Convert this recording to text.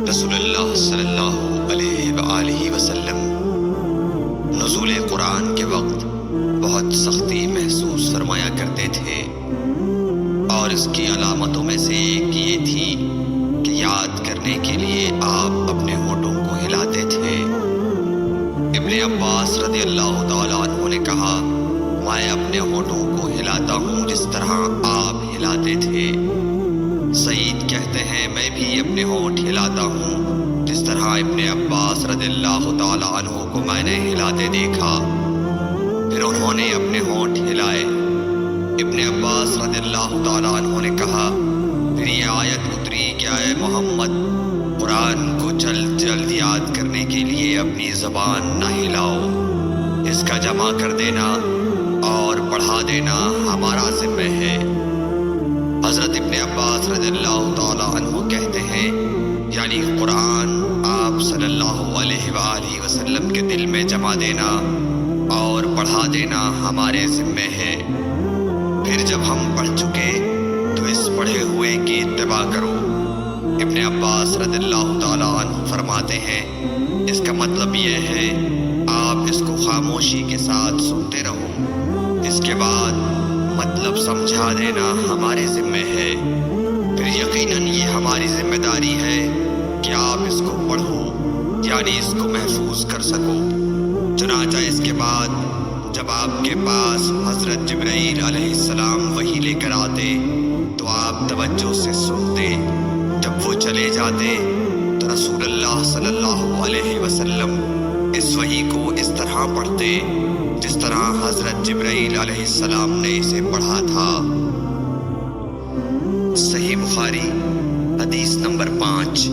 رسول اللہ صلی اللہ علیہ وآلہ وسلم نزول قرآن کے وقت بہت سختی محسوس فرمایا کرتے تھے، اور اس کی علامتوں میں سے ایک یہ تھی کہ یاد کرنے کے لیے آپ اپنے ہونٹوں کو ہلاتے تھے۔ ابن عباس رضی اللہ تعالیٰ عنہ نے کہا، میں اپنے ہونٹوں کو ہلاتا ہوں جس طرح آپ ہلاتے تھے۔ سعید کہتے ہیں، میں بھی اپنے ہونٹ ہلاتا ہوں جس طرح ابن عباس رضی اللہ تعالیٰ عنہ کو میں نے ہلاتے دیکھا۔ پھر انہوں نے اپنے ہونٹ ہلائے۔ ابن عباس رضی اللہ تعالیٰ عنہ نے کہا، پھر یہ آیت اتری کہ اے محمد، قرآن کو جلد جلد یاد کرنے کے لیے اپنی زبان نہ ہلاؤ، اس کا جمع کر دینا اور پڑھا دینا ہمارا ذمہ ہے۔ حضرت ابن عباس رضی اللہ تعالیٰ عنہ کہتے ہیں، یعنی قرآن آپ صلی اللہ علیہ وآلہ وسلم کے دل میں جمع دینا اور پڑھا دینا ہمارے ذمہ ہے۔ پھر جب ہم پڑھ چکے تو اس پڑھے ہوئے کی اتباع کرو۔ ابن عباس رضی اللہ تعالیٰ عنہ فرماتے ہیں، اس کا مطلب یہ ہے آپ اس کو خاموشی کے ساتھ سنتے رہو، اس کے بعد مطلب سمجھا دینا ہمارے ذمہ ہے۔ پھر یقیناً یہ ہماری ذمہ داری ہے کہ آپ اس کو پڑھو، یعنی اس کو محفوظ کر سکو۔ چنانچہ اس کے بعد جب آپ کے پاس حضرت جبرائیل علیہ السلام وحی لے کر آتے تو آپ توجہ سے سنتے۔ جب وہ چلے جاتے تو رسول اللہ صلی اللہ علیہ وسلم اس وحی کو اس طرح پڑھتے جس طرح حضرت جبرائیل علیہ السلام نے اسے پڑھا تھا۔ صحیح بخاری حدیث نمبر 5۔